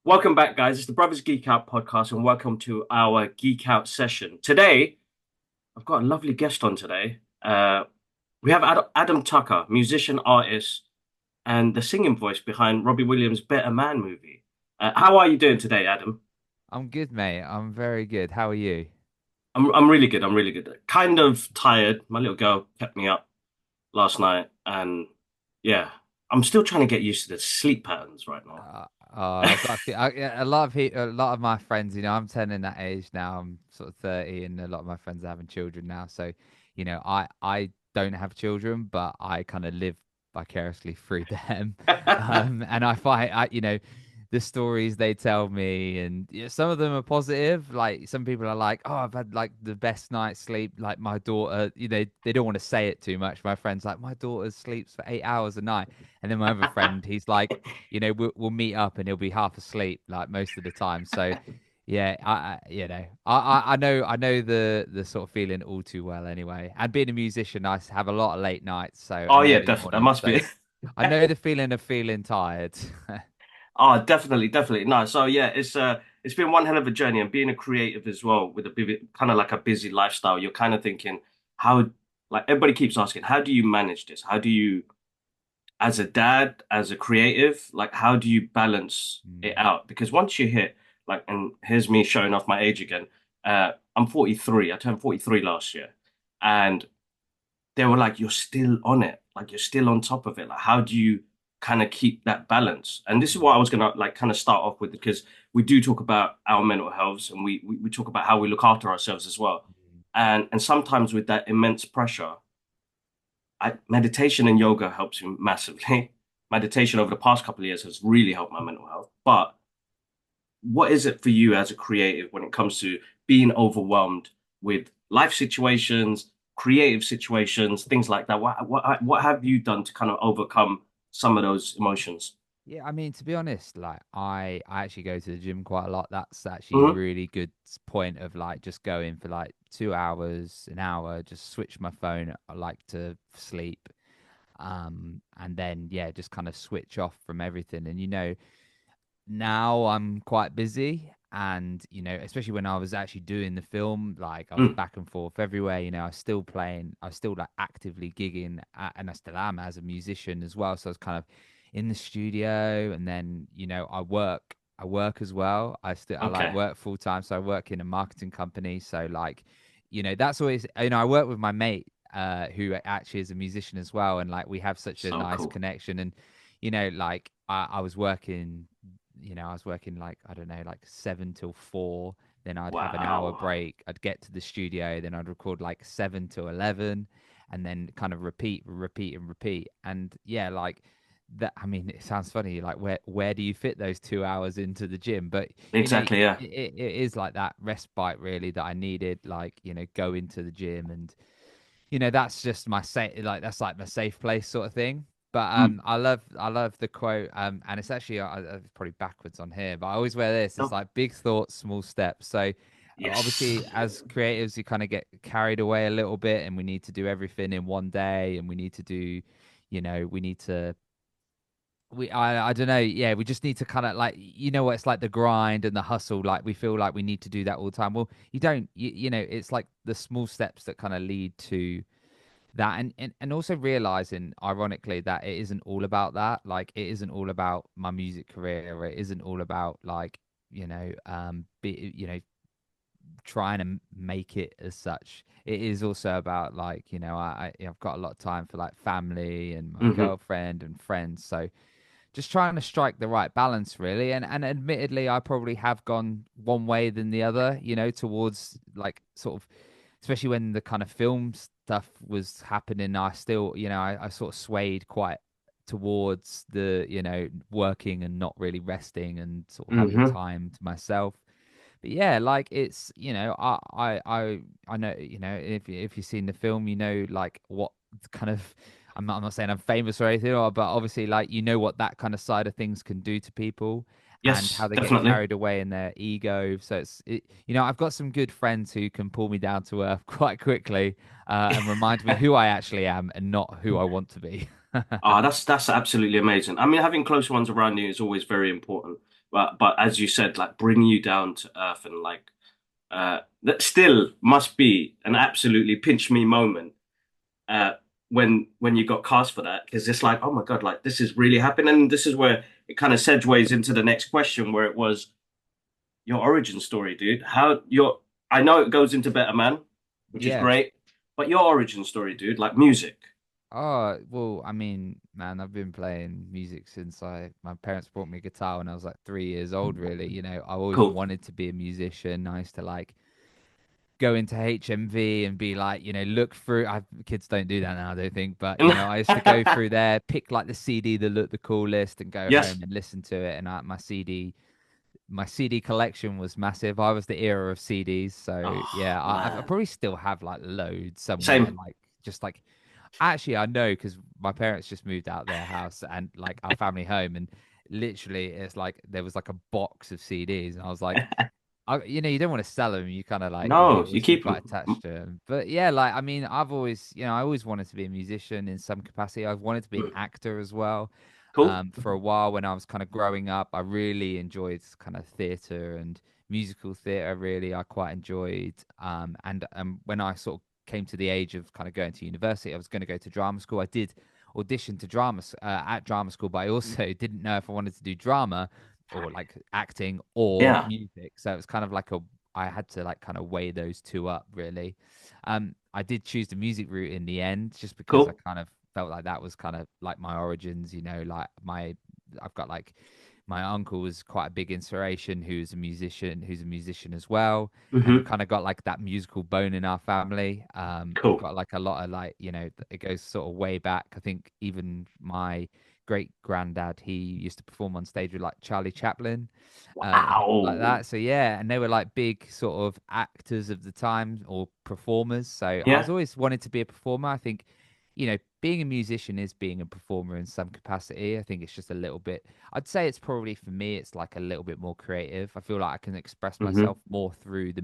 Welcome back, guys. It's the Brothers Geek Out podcast, and welcome to our Geek Out session. Today, I've got a lovely guest on today. We have Adam Tucker, musician, artist, and the singing voice behind Robbie Williams' Better Man movie. How are you doing today, Adam? I'm good, mate. I'm very good. How are you? I'm really good. I'm really good. Kind of tired. My little girl kept me up last night, and yeah, I'm still trying to get used to the sleep patterns right now. I've got yeah, a lot of my friends. I'm turning that age now. I'm sort of 30, and a lot of my friends are having children now. So, I don't have children, but I kind of live vicariously through them. And I find the stories they tell me, and some of them are positive. Like some people are like, "Oh, I've had like the best night's sleep." Like my daughter, they don't want to say it too much. My friend's like, "My daughter sleeps for 8 hours a night," and then my other friend, he's like, we'll meet up and he'll be half asleep like most of the time. So yeah, I know the sort of feeling all too well anyway. And being a musician, I have a lot of late nights, so Oh and yeah, early definitely. That mornings. must So be. I know the feeling of feeling tired. Oh, definitely, definitely. No, so yeah, it's been one hell of a journey and being a creative as well with a bit kind of like a busy lifestyle, you're kind of thinking how like everybody keeps asking, how do you manage this? How do you as a dad, as a creative, like how do you balance it Mm. out? Because once you hit like and here's me showing off my age again. I'm 43. I turned 43 last year. And they were like, you're still on it. Like you're still on top of it. Like, how do you kind of keep that balance? And this is what I Mm. was gonna like kind of start off with because we do talk about our mental health and we talk about how we look after ourselves as well. And sometimes with that immense pressure, meditation and yoga helps me massively. Meditation over the past couple of years has really helped my mental health. But what is it for you as a creative when it comes to being overwhelmed with life situations, creative situations, things like that? What have you done to kind of overcome some of those emotions? Yeah, I mean, to be honest, like I actually go to the gym quite a lot. That's actually a Hmm. really good point of like just going for like 2 hours, an hour, just switch my phone. I like to sleep. And then yeah, just kind of switch off from everything. And now I'm quite busy, and especially when I was actually doing the film, like I was Mm. back and forth everywhere. I was still playing, I was still like actively gigging, and I still am as a musician as well. So I was kind of in the studio, and then I work as well. I like Okay. work full time, so I work in a marketing company. So like, that's always I work with my mate, who actually is a musician as well, and like we have such a So nice cool. connection. And like I was working like, I don't know, like 7 till 4. Then I'd have an hour Wow. break. I'd get to the studio. Then I'd record like 7 till 11, and then kind of repeat, repeat, and repeat. And yeah, like that. I mean, it sounds funny. Like where do you fit those 2 hours into the gym? But Exactly, yeah. it is like that respite really that I needed. Like go into the gym, and that's just my safe, like that's like my safe place sort of thing. But Mm. I love the quote, and it's actually it's probably backwards on here, but I always wear this. It's Oh, like big thoughts, small steps. So yes. obviously, as creatives, you kind of get carried away a little bit, and we need to do everything in one day, and we need to do, we need to I don't know. Yeah, we just need to kind of like, what it's like, the grind and the hustle. Like we feel like we need to do that all the time. Well, you don't. It's like the small steps that kind of lead to that. And also realizing, ironically, that it isn't all about that. Like it isn't all about my music career, or it isn't all about like, trying to make it as such. It is also about like, I've got a lot of time for like family and my Hmm. girlfriend and friends. So just trying to strike the right balance really. And admittedly, I probably have gone one way than the other, towards like sort of, especially when the kind of film stuff was happening. I still, I sort of swayed quite towards the, working and not really resting and sort of having Hmm. time to myself. But yeah, like it's, I know, if you've seen the film, like what kind of, I'm not saying I'm famous or anything, but obviously, like, what that kind of side of things can do to people, and how Yes, they get definitely. carried away in their ego. So I've got some good friends who can pull me down to earth quite quickly, and remind me who I actually am and not who I want to be. Ah, that's absolutely amazing. I mean, having close ones around you is always very important but as you said, like bring you down to earth and like that still must be an absolutely pinch me moment uh, when you got cast for that because it's like, oh my God, like this is really happening. And this is where it kind of segues into the next question, where it was your origin story, dude. How your I know it goes into Better Man, which is Yeah. great, but your origin story, dude, like music. Oh, well, I mean, man, I've been playing music since my parents bought me a guitar when I was like 3 years old, really. I always Cool. wanted to be a musician. I used to like go into HMV and be like, look through. Kids don't do that now, I don't think, but I used to go through there, pick like the CD that looked the coolest, and go Yes. home and listen to it. And my CD collection was massive. I was the era of CDs, so Oh yeah, I man. probably still have like loads somewhere, Same. like just like actually I know because my parents just moved out their house and like our family home, and literally it's like there was like a box of CDs, and I was like, you don't want to sell them. You kind of like, No, you you always feel keep quite them. attached to them. But yeah, like, I mean, I always wanted to be a musician in some capacity. I've wanted to be an actor as well. Cool. For a while when I was kind of growing up, I really enjoyed kind of theatre and musical theatre. Really, I quite enjoyed. And when I sort of came to the age of kind of going to university, I was going to go to drama school. I did audition to at drama school, but I also didn't know if I wanted to do drama or like acting or Yeah. music. So it was kind of like I had to like kind of weigh those two up really. I did choose the music route in the end just because I Cool. kind of felt like that was kind of like my origins, like I've got like my uncle was quite a big inspiration who's a musician as well, and we've Hmm. kind of got like that musical bone in our family. We've Cool. got like a lot of like, it goes sort of way back. I think even my great granddad, he used to perform on stage with like Charlie Chaplin, and people like Wow. that. So yeah, and they were like big sort of actors of the time or performers. So I was Yeah. always wanted to be a performer. I think, being a musician is being a performer in some capacity. I think it's just a little bit. I'd say it's probably for me, it's like a little bit more creative. I feel like I can express Hmm. myself more through the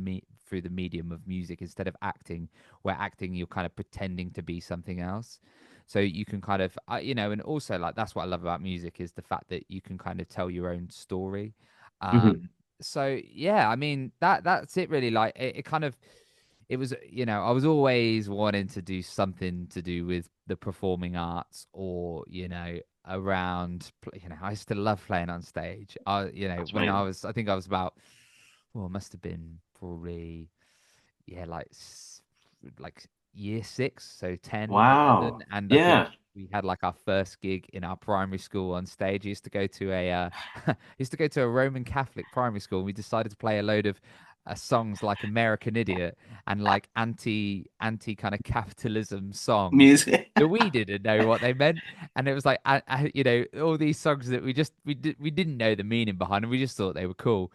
medium of music instead of acting, where acting you're kind of pretending to be something else. So you can kind of, and also like that's what I love about music is the fact that you can kind of tell your own story. Hmm. Um, so yeah, I mean that's it really. Like it kind of it was, I was always wanting to do something to do with the performing arts or, around, I used to love playing on stage. That's When amazing. I think I was about, well, it must have been probably, yeah, like year six, so 10, 11. Wow. And I think Yeah. we had like our first gig in our primary school on stage. I used to go to used to go to a Roman Catholic primary school, and we decided to play a load of songs like American Idiot and like anti kind of capitalism songs Music. that we didn't know what they meant. And it was like, all these songs that we didn't know the meaning behind, and we just thought they were cool.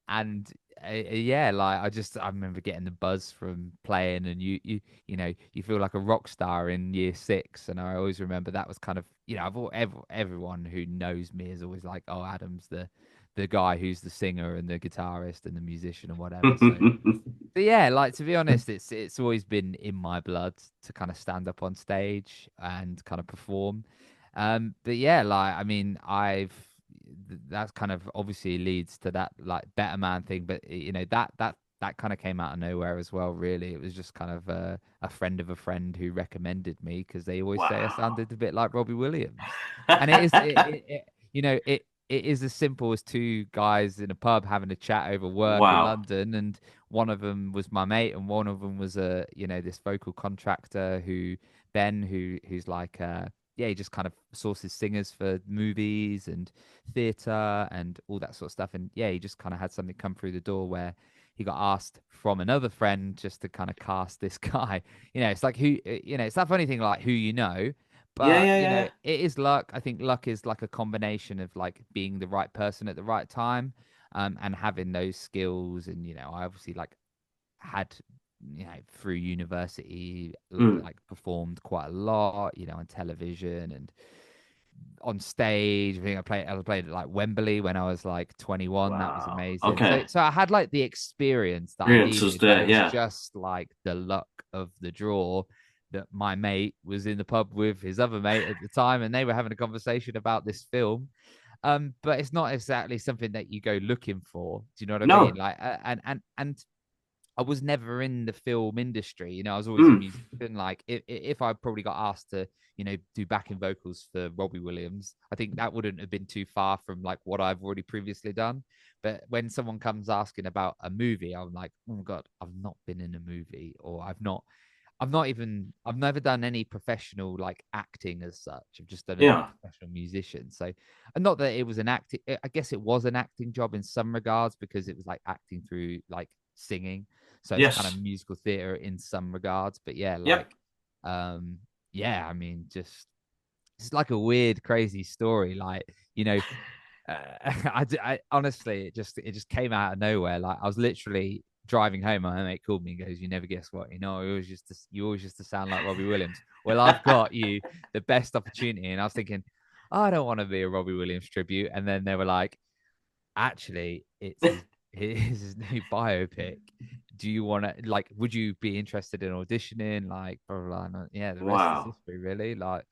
And yeah, like I remember getting the buzz from playing, and you feel like a rock star in year six. And I always remember that was kind of, everyone who knows me is always like, oh, Adam's the guy who's the singer and the guitarist and the musician and whatever. So but yeah, like to be honest, it's always been in my blood to kind of stand up on stage and kind of perform. But yeah, like I mean, that's kind of obviously leads to that like better man thing, but that kind of came out of nowhere as well. Really, it was just kind of a friend of a friend who recommended me because they always say I Wow. sounded a bit like Robbie Williams, and it is it is as simple as two guys in a pub having a chat over work in Wow. London, and one of them was my mate, and one of them was this vocal contractor who's like yeah, he just kind of sources singers for movies and theater and all that sort of stuff. And yeah, he just kind of had something come through the door where he got asked from another friend just to kind of cast this guy. It's like it's that funny thing like who you know, Yeah, but yeah, yeah. it is luck. I think luck is like a combination of like being the right person at the right time, and having those skills. And I obviously like had through university Mm. like performed quite a lot on television and on stage. I think I played at like Wembley when I was like 21. That was Wow. amazing. So Okay. so I had like the experience that I Experience was needed, but there. it was Yeah. just like the luck of the draw that my mate was in the pub with his other mate at the time, and they were having a conversation about this film. But it's not exactly something that you go looking for. Do you know what I mean? No. Like, and I was never in the film industry. I was always a Mm. musician. Like, if I probably got asked to, do backing vocals for Robbie Williams, I think that wouldn't have been too far from like what I've already previously done. But when someone comes asking about a movie, I'm like, oh my God, I've not been in a movie, or I've never done any professional like acting as such. I've just done a Yeah. professional musician. So, and not that it was an acting, I guess it was an acting job in some regards because it was like acting through like singing. So it's kind of Yes. musical theater in some regards. But yeah, Yep. yeah, I mean, just it's like a weird, crazy story. Like, I honestly, it just came out of nowhere. Like I was literally driving home, my mate called me and goes, "You never guess what? You always used to sound like Robbie Williams. Well, I've got you the best opportunity." And I was thinking, oh, I don't want to be a Robbie Williams tribute. And then they were like, actually, it's his new biopic. Do you want to like? Would you be interested in auditioning? Like, blah, blah, blah. Yeah, the rest is Wow. history, really. Like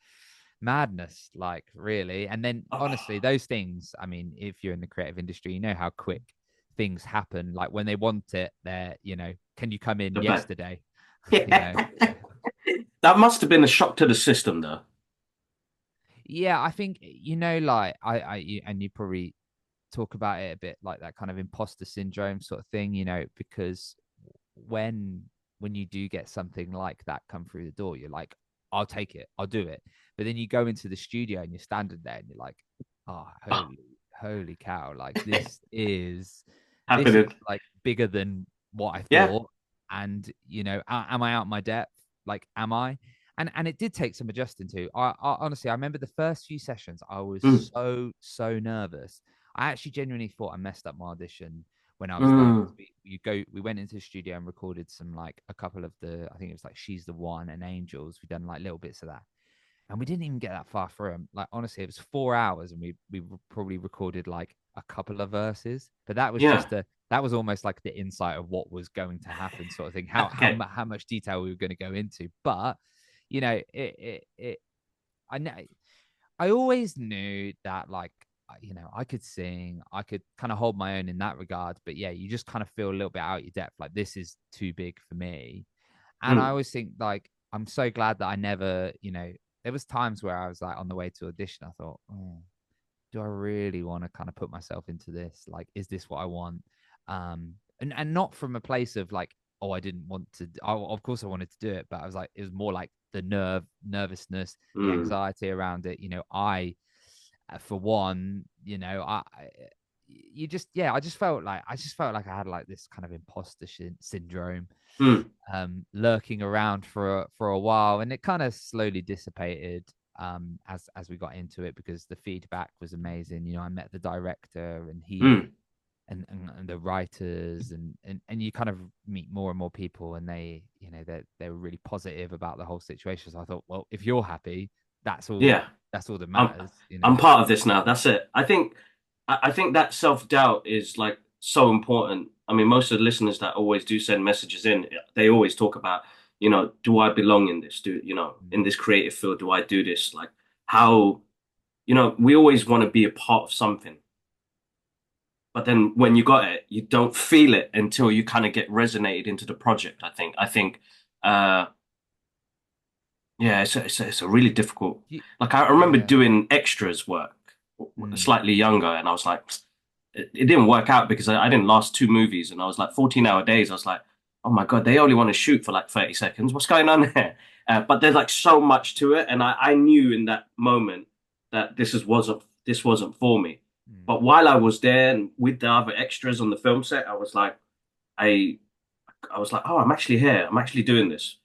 madness, like really. And then honestly, Oh, those things. I mean, if you're in the creative industry, you know how quick things happen. Like when they want it, they're can you come in the best. yesterday? you Yeah. know, That must have been a shock to the system, though. yeah. I think like and you probably talk about it a bit like that kind of imposter syndrome sort of thing, because when when you do get something like that come through the door, you're like, I'll take it, I'll do it. But then you go into the studio and you're standing there and you're like, oh, holy cow, like this is Happening. like bigger than what I Yeah. thought. And am I out my depth? Like, am I? And it did take some adjusting to. I honestly, I remember the first few sessions, I was Mm. so nervous. I actually genuinely thought I messed up my audition when I was there. Mm. We went into the studio and recorded some like a couple of I think it was like She's the One and Angels. We done like little bits of that, and we didn't even get that far through them. Like honestly, it was 4 hours, and we probably recorded like a couple of verses. But that was Yeah. that was almost like the insight of what was going to happen, sort of thing. How Okay. how much detail we were going to go into, but I know I always knew that like I could sing, I could kind of hold my own in that regard, but yeah, you just kind of feel a little bit out your depth, like this is too big for me. And I Mm. always think like I'm so glad that I never, there was times where I was like on the way to audition, I thought, oh, do I really want to kind of put myself into this? Like, is this what I want? And not from a place of like, oh, I didn't want to. Oh, of course, I wanted to do it, but I was like, it was more like the nervousness, the Mm. anxiety around it. For one, you just, yeah, I just felt like I had like this kind of imposter syndrome, Mm. lurking around for a while, and it kind of slowly dissipated as we got into it because the feedback was amazing. I met the director and he Mm. and the writers and you kind of meet more and more people and they were really positive about the whole situation. So I thought, well, if you're happy, that's all Yeah. that's all that I'm matters. I'm part of this now. That's it. I think that self-doubt is like so important. I mean, most of the listeners that always do send messages in, they always talk about, do I belong in this? In this creative field, do I do this? Like how, we always want to be a part of something. But then when you got it, you don't feel it until you kind of get resonated into the project, I think. Uh yeah, it's a really difficult. Like I remember Yeah. doing extras work, Mm, slightly younger, and I was like, it didn't work out because I didn't last two movies, and I was like 14-hour days. I was like, oh my God, they only want to shoot for like 30 seconds. What's going on here? But there's like so much to it, and I knew in that moment that this wasn't for me. mm, But while I was there and with the other extras on the film set, I I was like, oh, I'm actually here. I'm actually doing this,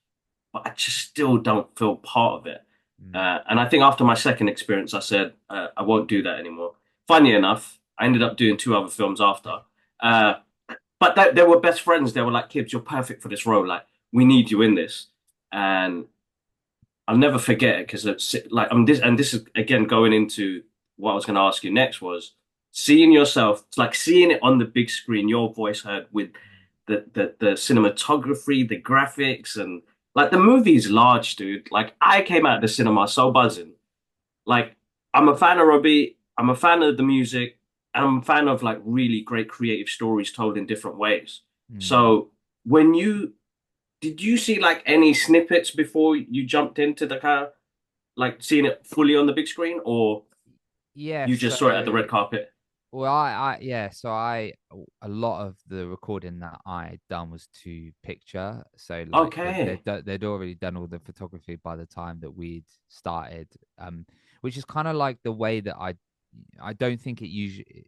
but I just still don't feel part of it. mm, And I think after my second experience, I said, I won't do that anymore. Funny enough, I ended up doing two other films after. Uh, but they were best friends. They were like, Kibbs, you're perfect for this role. Like, we need you in this. And I'll never forget it because it's like, this is again going into what I was going to ask you next was seeing yourself, it's like seeing it on the big screen, your voice heard with the cinematography, the graphics, and like the movie's large, dude. Like I came out of the cinema so buzzing. Like I'm a fan of Robbie. I'm a fan of the music, and I'm a fan of like really great creative stories told in different ways. Hmm. So when you did you see like any snippets before you jumped into the car, like seeing it fully on the big screen, or Yeah, you just saw it at the so red carpet? well, yeah, so a lot of the recording that I done was to picture. So like Okay. they'd already done all the photography by the time that we'd started, which is kind of like the way that I don't think it usually.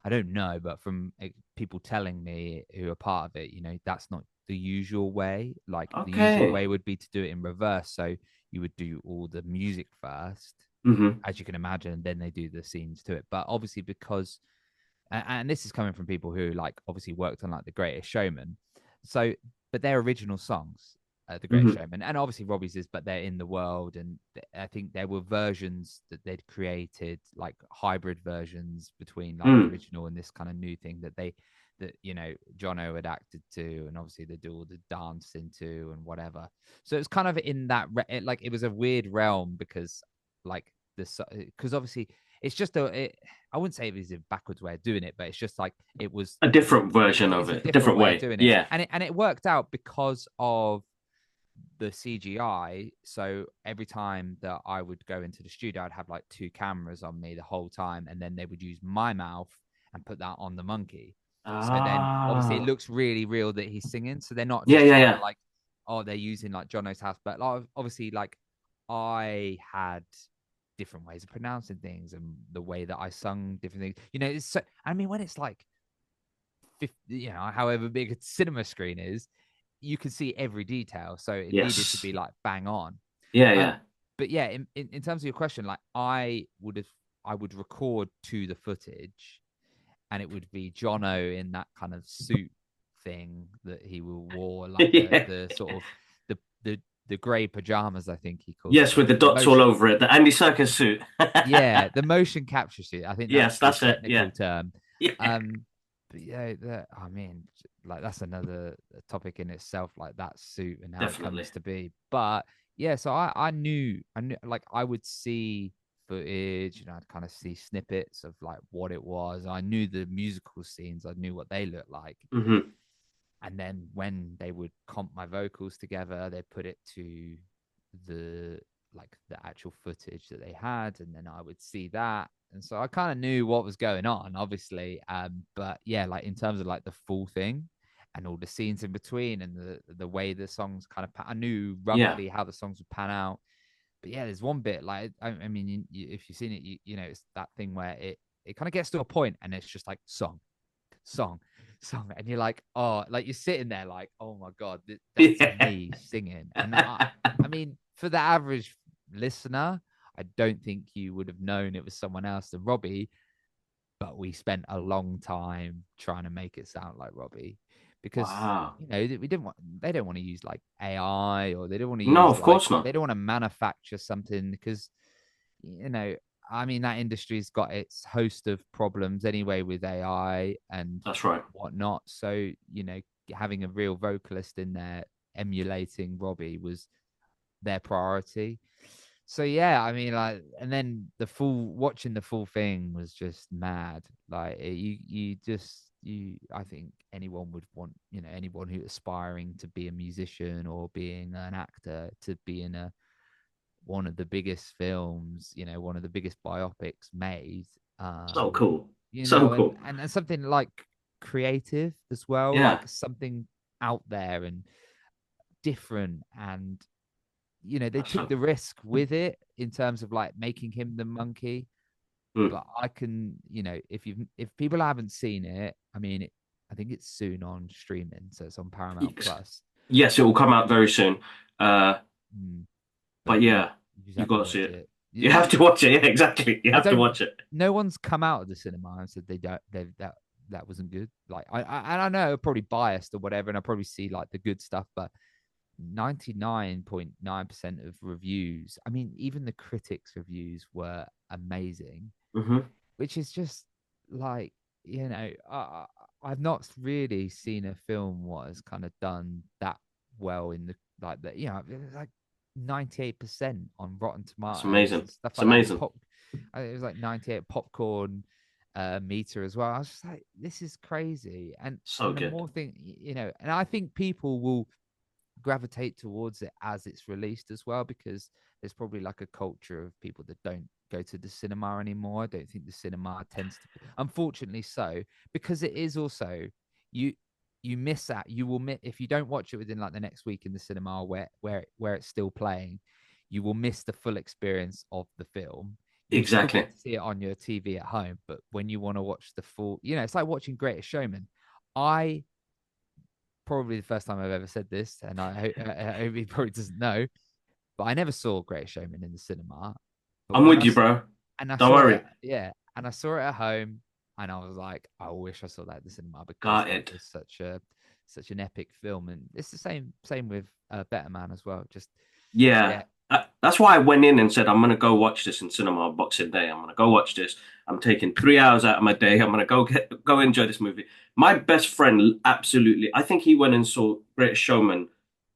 I don't know, but from people telling me who are part of it, that's not the usual way. Like the usual Okay. way would be to do it in reverse. So you would do all the music first, Hmm. as you can imagine, then they do the scenes to it. But obviously, because and this is coming from people who like obviously worked on like The Greatest Showman, so but they're original songs, The Greatest Hmm. Showman, and obviously Robbie's is, but they're in the world, and I think there were versions that they'd created, like hybrid versions between like the Mm. original and this kind of new thing that Jono had acted to, and obviously they do all the dance into and whatever. So it's kind of in that like it was a weird realm because like this because obviously it's just I wouldn't say it was a backwards way of doing it, but it's just like it was A different version of it's a it, a different different way of way. doing it, Yeah. and it worked out because of the CGI. So every time that I would go into the studio, I'd have like two cameras on me the whole time, and then they would use my mouth and put that on the monkey. So then obviously it Ah. looks really real that he's singing. So they're not Yeah, just yeah, trying to yeah. like, oh, they're using like Jono's house, but like, obviously like I had different ways of pronouncing things and the way that I sung different things. It's so, I mean, when it's like 50, however big a cinema screen is, you can see every detail. So it needed to Yes. be like bang on. Yeah, Um, yeah. but yeah, in terms of your question, like I would record to the footage, and it would be Jono in that kind of suit thing that he wore, like the Yeah. the sort of the the the grey pajamas, I think he calls it, Yes, with the the dots all motion. over it. The Andy Serkis suit. Yeah, the motion capture suit. I think that's Yes, the that's it. Yeah. technical term. Yeah. But yeah, I mean, like that's another topic in itself, like that suit and how it Definitely. comes to be. But yeah, so I knew, like I would see footage, I'd kind of see snippets of like what it was. I knew the musical scenes, I knew what they looked like, Hmm. and then when they would comp my vocals together, they put it to the the actual footage that they had, and then I would see that, and so I kind of knew what was going on, obviously. But yeah, like in terms of like the full thing and all the scenes in between and the way the songs kind of I knew Yeah. roughly how the songs would pan out. But yeah, there's one bit like I mean, if you've seen it, it's that thing where it kind of gets to a point and it's just like song, song, and you're like, oh, like you're sitting there like, oh my god, that's Yeah. me singing. And I mean, for the average listener, I don't think you would have known it was someone else than Robbie, but we spent a long time trying to make it sound like Robbie because Wow. we didn't want they don't want to use like AI, or they don't want to No, use of like course they not. don't want to manufacture something because I mean, that industry's got its host of problems anyway with AI and That's right. whatnot. So, having a real vocalist in there emulating Robbie was their priority. So yeah, I mean, like, and then watching the full thing was just mad. Like, I think anyone would want, anyone who's aspiring to be a musician or being an actor to be in a one of the biggest films, one of the biggest biopics made. So cool. You So know, cool. and something like creative as well, Yeah. like something out there and different. And they That's took so. the risk with it in terms of like making him the monkey. Mm. But I can, if people haven't seen it, I mean, I think it's soon on streaming, so it's on Paramount Yes, Plus. yes, it will come out very soon. Uh, Mm, but but yeah, you just you have to got to see watch it. it. You have to watch it. Yeah, exactly. You I have to don't. watch it. No one's come out of the cinema and said they don't. That wasn't good. Like and I know I'm probably biased or whatever, and I probably see like the good stuff, but 99.9% of reviews. I mean, even the critics' reviews were amazing, Hmm. which is just like I've not really seen a film what has kind of done that well in the like 98% on Rotten That's Tomatoes amazing. and stuff It's like that. And amazing. it was like 98 popcorn meter as well. I was just like, this is crazy. So And the good. more thing, and I think people will gravitate towards it as it's released as well, because there's probably like a culture of people that don't go to the cinema anymore. I don't think the cinema tends to be, unfortunately so, because it is also, you you miss out. You will miss if you don't watch it within like the next week in the cinema where it's still playing. You will miss the full experience of the film. You still Exactly. get to see it on your TV at home, but when you want to watch the full, it's like watching Greatest Showman. I Probably the first time I've ever said this, and I hope he probably doesn't know, but I never saw Great Showman in the cinema. But I'm when with you, bro. I Don't saw it, worry. yeah, and I saw it at home, and I was like, I wish I saw that at the cinema, because Got that it. was such an epic film, and it's the same with Better Man as well. Just Yeah. yeah, That's why I went in and said, I'm going to go watch this in cinema on Boxing Day. I'm going to go watch this. I'm taking 3 hours out of my day. I'm going to go enjoy this movie. My best friend, absolutely. I think he went and saw Greatest Showman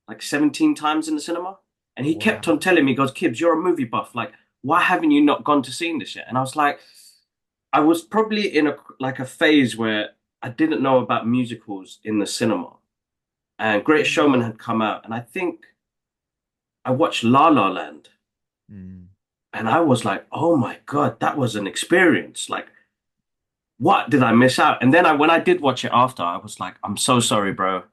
like 17 times in the cinema. And he kept on wow, telling me, he goes, Kibbs, you're a movie buff. Like, why haven't you not gone to see this yet? And I was like, I was probably in a phase where I didn't know about musicals in the cinema. And Greatest Showman mm, had come out. And I think I watched La La Land. mm, And I was like, oh my God, that was an experience. Like, what did I miss out? And then when I did watch it after, I was like, I'm so sorry, bro,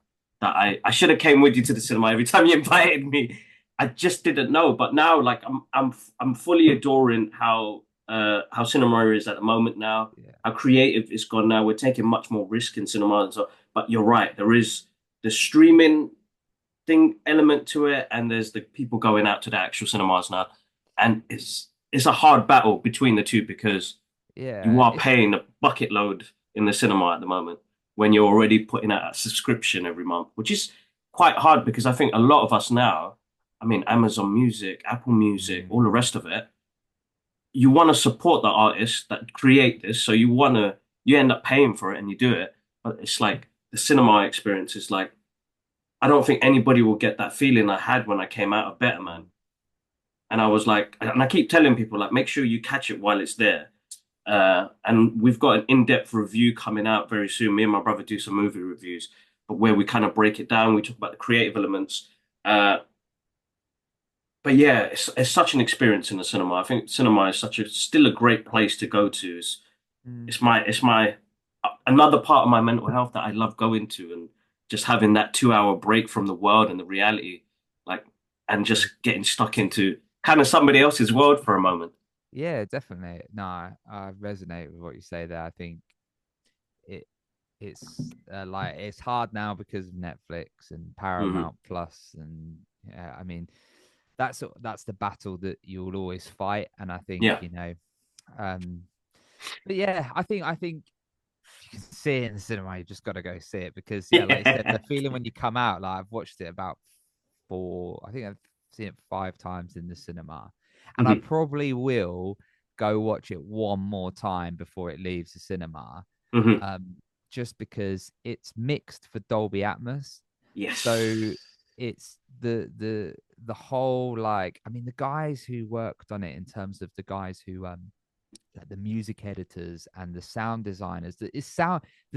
that I should have came with you to the cinema every time you invited me. I just didn't know. But now, like, I'm fully adoring how cinema is at the moment now, yeah, how creative it's gone now. We're taking much more risk in cinema and so. But you're right, there is the streaming thing element to it, and there's the people going out to the actual cinemas now, and it's a hard battle between the two because you yeah. are It's paying a bucket load in the cinema at the moment when you're already putting out a subscription every month, which is quite hard because I think a lot of us now, I mean, Amazon Music, Apple Music, mm, all the rest of it, you want to support the artists that create this, so you end up paying for it and you do it, but it's like the cinema experience is like I don't think anybody will get that feeling I had when I came out of Better Man. mm, And I was like, and I keep telling people, like, make sure you catch it while it's there. And we've got an in-depth review coming out very soon. Me and my brother do some movie reviews, but where we kind of break it down. We talk about the creative elements. Uh, but yeah, it's such an experience in the cinema. I think cinema is still a great place to go to. mm, It's my another part of my mental health that I love going to and just having that 2 hour break from the world and the reality, like, and yeah. just getting stuck into kind of somebody else's world for a moment. Yeah, definitely. No, I resonate with what you say there. I think it it's like it's hard now because of Netflix and Hmm. Paramount Plus, and yeah, I mean that's the battle that you'll always fight, and I think Yeah. um, but yeah, I think if you can see it in the cinema, you just got to go see it, because yeah, like you said, Yeah. the feeling when you come out, like I've watched it about four, I think I've seen it 5 times in the cinema, and I Hmm. probably will go watch it one more time before it leaves the cinema, Hmm. um, just because it's mixed for Dolby Atmos. So Yes. it's the whole, like, I mean, the guys who worked on it, in terms of the guys who like the music editors and the sound designers, the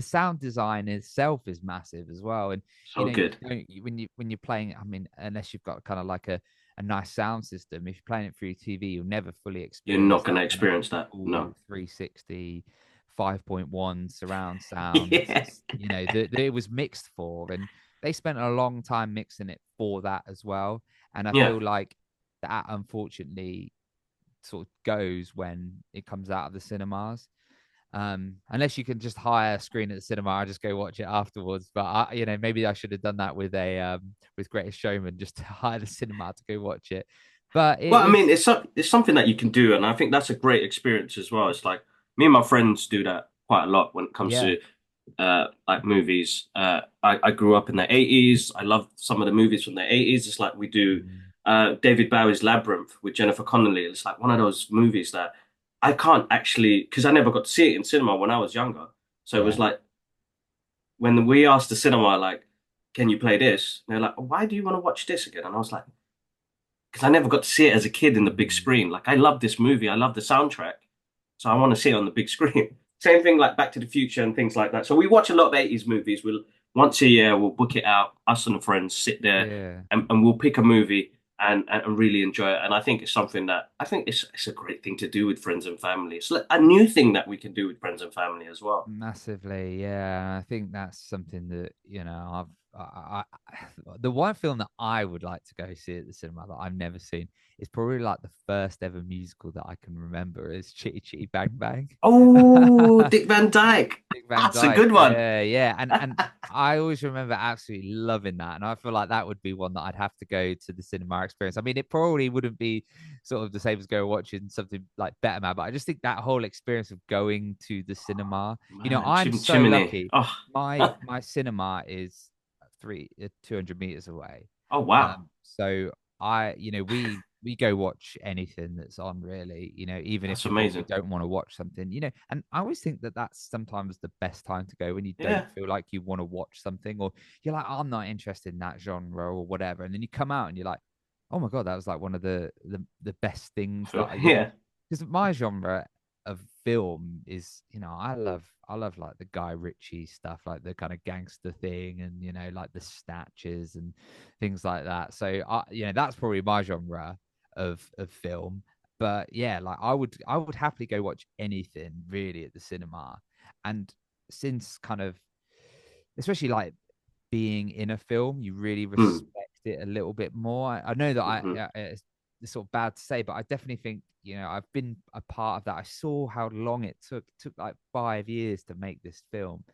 sound design itself is massive as well. And So you good. don't, when you're playing, I mean, unless you've got kind of like a nice sound system, if you're playing it through your TV, you'll never fully You're not experience going that to kind of experience that. No. full 360 5.1 surround sound. Yeah. That it was mixed for, and they spent a long time mixing it for that as well. And I Yeah. feel like that, unfortunately, sort of goes when it comes out of the cinemas. Unless you can just hire a screen at the cinema, I just go watch it afterwards. But maybe I should have done that with Greatest Showman, just to hire the cinema to go watch it. But Well, I it mean, is, it's something that you can do, and I think that's a great experience as well. It's like me and my friends do that quite a lot when it comes yeah, to like movies. I grew up in the 80s. I love some of the movies from the 80s. It's like we do mm, David Bowie's Labyrinth with Jennifer Connelly. It's like one of those movies that I can't actually, because I never got to see it in cinema when I was younger. So it was yeah, like when we asked the cinema, like, can you play this? And they're like, why do you want to watch this again? And I was like, because I never got to see it as a kid in the big Mm. screen. Like I love this movie, I love the soundtrack, so I want to see it on the big screen. Same thing like Back to the Future and things like that. So we watch a lot of 80s movies. We'll once a year we'll book it out, us and the friends sit there Yeah. and we'll pick a movie and really enjoy it. And I think it's something that I think it's a great thing to do with friends and family. It's like a new thing that we can do with friends and family as well. Massively, yeah. I think that's something that, the one film that I would like to go see at the cinema that I've never seen is probably like the first ever musical that I can remember is Chitty Chitty Bang Bang. Oh, Dick Van Dyke. Dick Van That's a Dyke, good one. yeah, yeah, and I always remember absolutely loving that, and I feel like that would be one that I'd have to go to the cinema experience. I mean, it probably wouldn't be sort of the same as go watching something like Better Man, but I just think that whole experience of going to the cinema, Man, I'm so Chimney. lucky. Oh, My cinema is 200 meters away, oh wow. so we go watch anything that's on really, even if That's we probably amazing. don't want to watch something, and I always think that that's sometimes the best time to go when you don't Yeah. feel like you want to watch something or you're like, I'm not interested in that genre or whatever. And then you come out and you're like, oh my God, that was like one of the best things So, that, yeah. because my genre of film is, I love like the Guy Ritchie stuff, like the kind of gangster thing and, like the snatches and things like that. So that's probably my genre of film. But yeah, like I would happily go watch anything really at the cinema. And since kind of especially like being in a film, you really Mm, respect it a little bit more. I know that hmm it's sort of bad to say, but I definitely think I've been a part of that. I saw how long it took. It took like 5 years to make this film,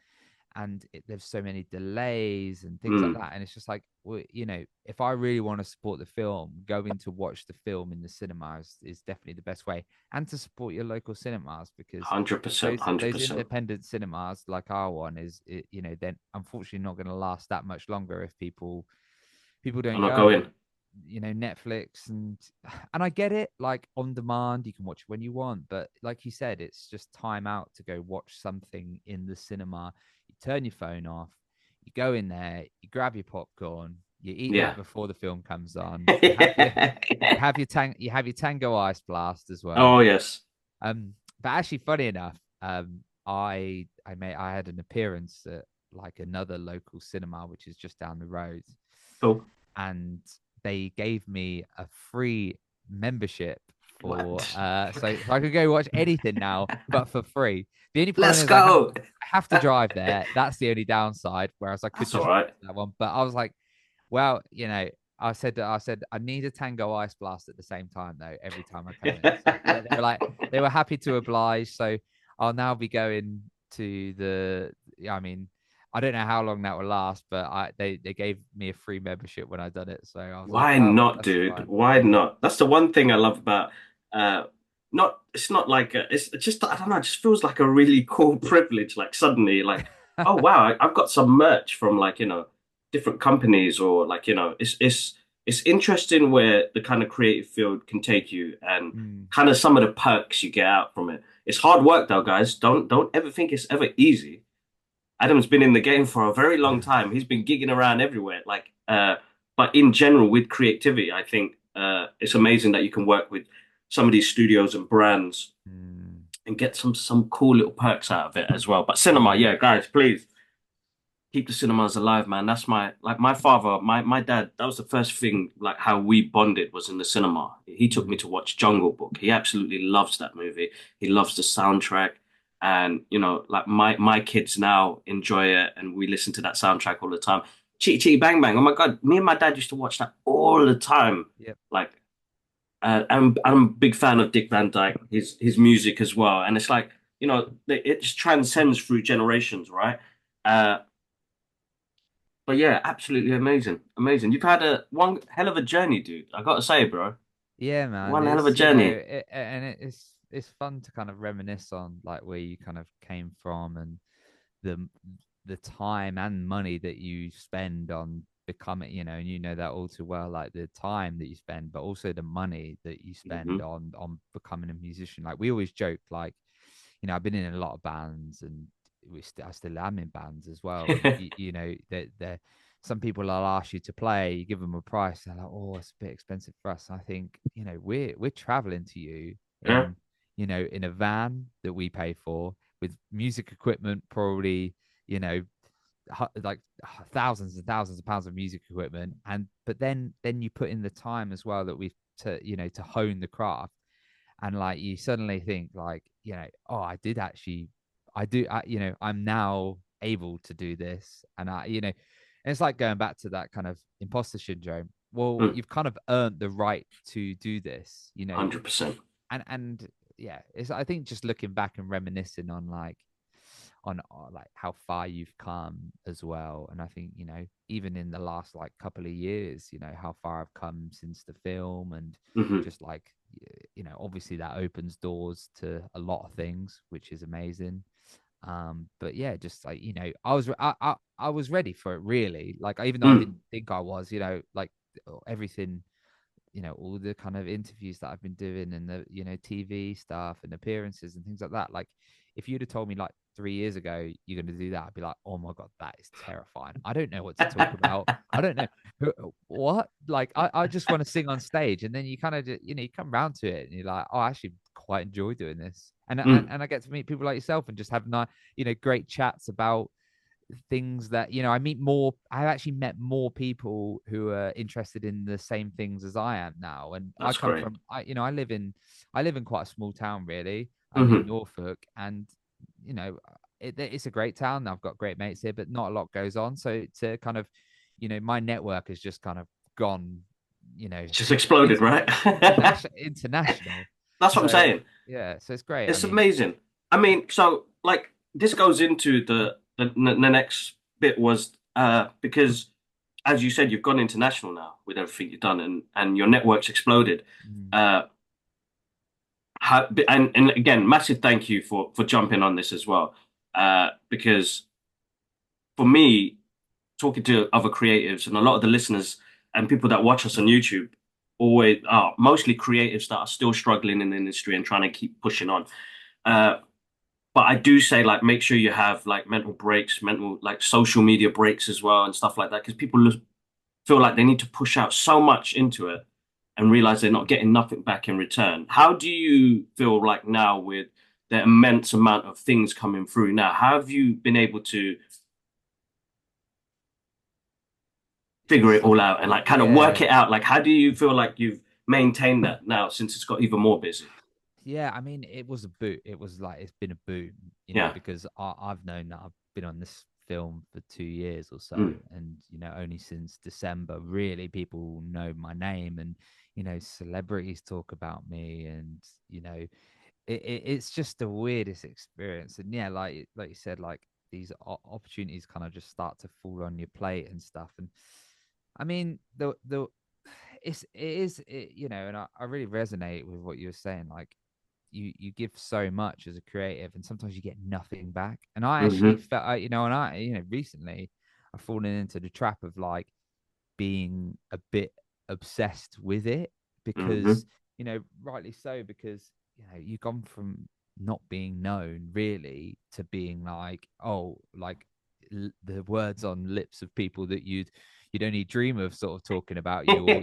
and there's so many delays and things like mm, that. And it's just like, well, if I really want to support the film, going to watch the film in the cinema is definitely the best way, and to support your local cinemas because 100%, those 100%. independent cinemas like our one then unfortunately not going to last that much longer if people I'm don't not go. going. Netflix and I get it, like on demand you can watch when you want, but like you said, it's just time out to go watch something in the cinema. You turn your phone off, you go in there, you grab your popcorn, you eat that Yeah. before the film comes on, you have your Tango Ice Blast as well. Oh, yes. But actually, funny enough, I had an appearance at like another local cinema, which is just down the road, Cool. and they gave me a free membership for What? so I could go watch anything now, but for free. The only problem Let's is go. I have to drive there. That's the only downside. Whereas I could That's all just right. that one, but I was like, well, I said I need a Tango Ice Blast at the same time though every time I come in. So they were like they were happy to oblige. So I'll now be going to the. I mean, I don't know how long that will last, but they gave me a free membership when I done it. So I was like, Why well, not, that's dude? fine. Why not? That's the one thing I love about not it's not like it's just I don't know, it just feels like a really cool privilege. Like suddenly, like, oh wow, I've got some merch from like, different companies or like, it's interesting where the kind of creative field can take you and Mm, kind of some of the perks you get out from it. It's hard work though, guys. Don't ever think it's ever easy. Adam's been in the game for a very long time. He's been gigging around everywhere. But in general, with creativity, I think it's amazing that you can work with some of these studios and brands mm, and get some cool little perks out of it as well. But cinema, yeah, yeah, guys, please keep the cinemas alive, man. That's my father, my dad. That was the first thing, like how we bonded was in the cinema. He took me mm, to watch Jungle Book. He absolutely loves that movie. He loves the soundtrack, and like my kids now enjoy it, and we listen to that soundtrack all the time. Chitty Chitty Bang Bang. Oh my God, me and my dad used to watch that all the time. yep, Like, I'm a big fan of Dick Van Dyke, his music as well, and it's like it just transcends through generations, right? Uh, but yeah, absolutely amazing. Amazing. You've had a one hell of a journey, dude. I gotta say, bro. yeah, man. One hell of a It's journey. it's fun to kind of reminisce on like where you kind of came from and the the time and money that you spend on becoming, and that all too well, like the time that you spend, but also the money that you spend Hmm on becoming a musician. Like we always joke, like, I've been in a lot of bands and I still am in bands as well. And they're some people will ask you to play, you give them a price, they're like, oh, it's a bit expensive for us. I think, we're traveling to you Yeah. in, in a van that we pay for with music equipment, probably, you know, like thousands and thousands of pounds of music equipment. And but then you put in the time as well that we've to, to hone the craft. And like you suddenly think like, oh, I did actually, I'm now able to do this. And and it's like going back to that kind of imposter syndrome. Well, Mm, you've kind of earned the right to do this, 100%. and yeah, it's, I think, just looking back and reminiscing on like like how far you've come as well. And I think, even in the last like couple of years, how far I've come since the film. And Hmm. just like, obviously that opens doors to a lot of things, which is amazing. But yeah, just like, I was ready for it, really. Like, even though I Mm, didn't think I was, like everything, all the kind of interviews that I've been doing, and the, TV stuff and appearances and things like that. Like, if you'd have told me like 3 years ago you're going to do that, I'd be like, oh my God, that is terrifying. I don't know what to talk about. I don't know what, like, I just want to sing on stage. And then you kind of, you come around to it and you're like, oh, I actually quite enjoy doing this. mm. And I get to meet people like yourself and just have nice, great chats about things that, I've actually met more people who are interested in the same things as I am now. And I That's come great. from, I live in quite a small town, really. I'm in Hmm. Norfolk. And it's a great town. I've got great mates here, but not a lot goes on. So to kind of, my network has just kind of gone, you know Just exploded, right? international. That's what I'm So saying. yeah, so it's great. I It's mean, amazing. I mean, so like this goes into the next bit was because as you said, you've gone international now with everything you've done, and your network's exploded. mm, Uh, and again, massive thank you for jumping on this as well. Because for me, talking to other creatives and a lot of the listeners and people that watch us on YouTube always are mostly creatives that are still struggling in the industry and trying to keep pushing on. Uh, but I do say like make sure you have like mental breaks, mental like social media breaks as well and stuff like that because feel like they need to push out so much into it and realize they're not getting nothing back in return. How do you feel like now with the immense amount of things coming through now? How have you been able to figure it all out and like kind of work yeah. it out? Like, how do you feel like you've maintained that now since it's got even more busy? Yeah, I mean, it was a boot. It was like it's been a boom, Yeah. because I've known that I've been on this film for 2 years or so, Mm, and only since December, really, people know my name. And celebrities talk about me. And it's just the weirdest experience. And yeah, like you said, like these opportunities kind of just start to fall on your plate and stuff. And I mean, the it is it, and I really resonate with what you were saying. Like, you give so much as a creative, and sometimes you get nothing back. And I actually hmm. felt, and I, recently I've fallen into the trap of like being a bit obsessed with it. Hmm. Because rightly so, because you've gone from not being known really to being like, oh, like the words on lips of people that you'd only dream of sort of talking about you. Or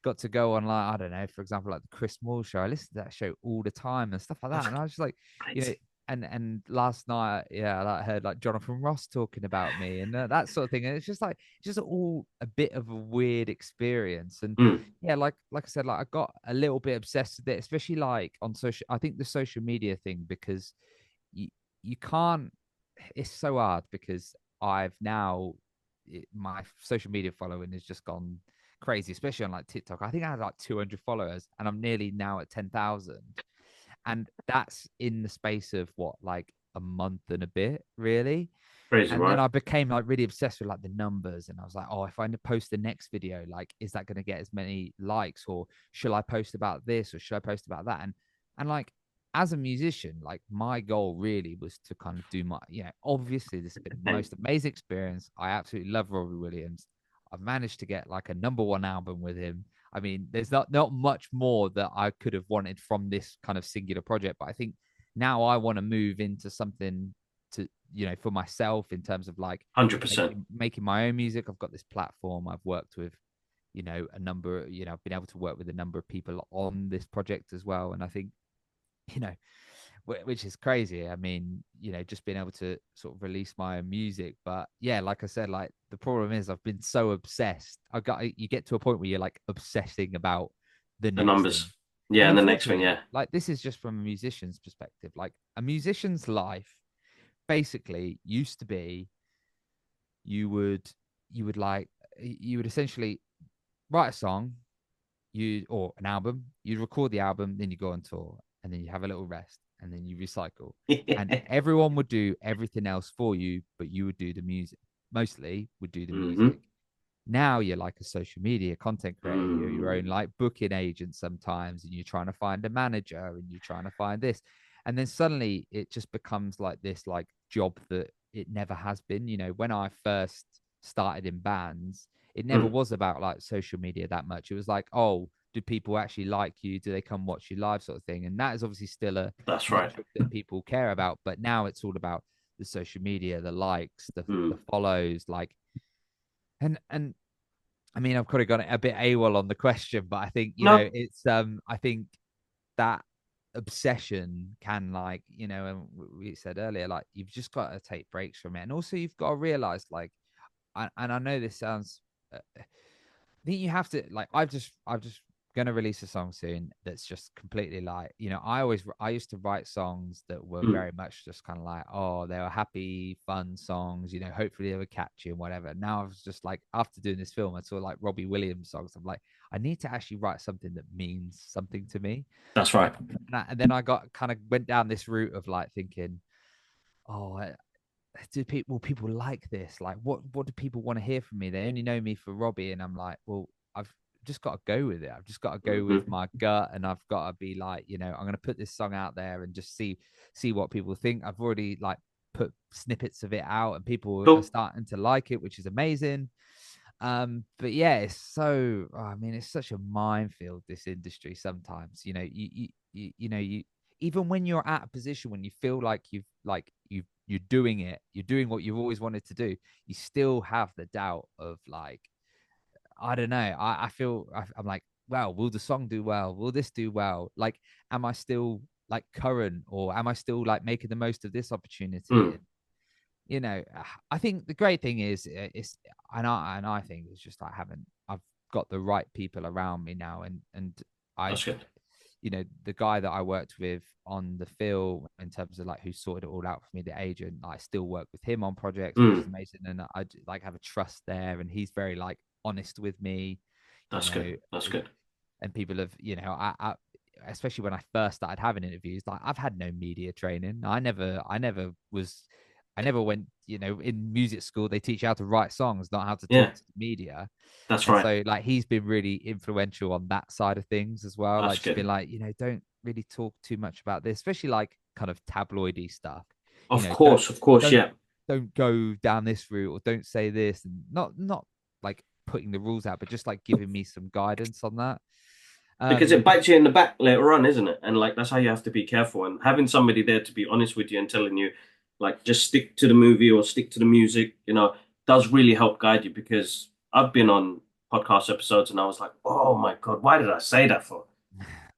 got to go on, like, I don't know, for example, like the Chris Moore show. I listen to that show all the time and stuff like that. That's And I was just like, you know crazy. and last night, yeah, I heard like Jonathan Ross talking about me, and that sort of thing. And it's just like, it's just all a bit of a weird experience. And Mm, yeah, like I said, like I got a little bit obsessed with it, especially like on social. I think the social media thing, because you you can't. It's so hard because I've now my social media following has just gone crazy, especially on like TikTok. I think I had like 200 followers, and I'm nearly now at 10,000. And that's in the space of what, like a month and a bit, really. crazy, And then right? I became like really obsessed with like the numbers, and I was like, oh, if I post the next video, like, is that going to get as many likes, or should I post about this, or should I post about that? And like, as a musician, like my goal really was to kind of do my, obviously this has been the Hey, most amazing experience. I absolutely love Robbie Williams. I've managed to get like a #1 album with him. I mean, there's not much more that I could have wanted from this kind of singular project, but I think now I want to move into something to, for myself in terms of like 100%. making my own music. I've got this platform. I've worked with, a number, I've been able to work with a number of people on this project as well. And I think, you know, which is crazy. I mean, just being able to sort of release my own music. But yeah, like I said, like the problem is I've been so obsessed. You get to a point where you're like obsessing about the The next thing. numbers. Yeah, And and the next thing, unfortunately, yeah. like this is just from a musician's perspective. Like a musician's life basically used to be you would you would essentially write a song, or an album, you record the album, then you go on tour, and then you have a little rest, and then you recycle. And everyone would do everything else for you, but you would do the music. Mostly would do the Hmm. music. Now you're like a social media content creator, you're your own Mm. like booking agent sometimes, and you're trying to find a manager and you're trying to find this. And then suddenly it just becomes like this like job that it never has been. When I first started in bands, it never Mm. was about like social media that much. It was like, oh, do people actually like you? Do they come watch you live, sort of thing? And that is obviously still a That's right. metric that people care about. But now it's all about the social media, the likes, the Mm. follows, like, and I mean, I've kind of got a bit AWOL on the question, but I think, No, it's I think that obsession can, like, and we said earlier, like you've just got to take breaks from it. And also you've got to realize, like, and I know this sounds I think you have to, like, I've just gonna release a song soon that's just completely like, I used to write songs that were mm. very much just kind of like, oh, they were happy, fun songs, hopefully they were catchy and whatever. Now I was just like, after doing this film, I saw like Robbie Williams songs. I'm like, I need to actually write something that means something to me. That's right. And then I got kind of went down this route of like thinking, oh, do people like this? Like, what do people want to hear from me? They only know me for Robbie, and I'm like, well, I've just got to go with it. I've just got to go with Hmm. my gut, and I've got to be like, I'm gonna put this song out there and just see what people think. I've already like put snippets of it out, and people are Cool. starting to like it, which is amazing. But yeah, it's so, I mean, it's such a minefield, this industry sometimes. You even when you're at a position when you feel like you're doing it, you're doing what you've always wanted to do, you still have the doubt of like, I don't know. I feel I'm like, well, will the song do well? Will this do well? Like, am I still like current, or am I still like making the most of this opportunity? Mm. And I think the great thing is, and I think it's just like having, I've got the right people around me now. And I, That's good. the guy that I worked with on the film, in terms of like who sorted it all out for me, the agent, I still work with him on projects, which is Mm. amazing. And I like have a trust there, and he's very like honest with me, you That's good. know, That's good. and people have, especially when I first started having interviews, like I've had no media training. I never went, in music school, they teach you how to write songs, not how to Yeah, talk to the media. that's And right. so like he's been really influential on that side of things as well. That's Like just good. being like, don't really talk too much about this, especially like kind of tabloidy stuff. You Of know, course, of course, don't yeah. don't go down this route, or don't say this, and not like putting the rules out, but just like giving me some guidance on that. Because it But bites you in the back later on, isn't it? And like that's how you have to be careful. And having somebody there to be honest with you and telling you, like, just stick to the movie or stick to the music, does really help guide you. Because I've been on podcast episodes and I was like, oh my God, why did I say that for?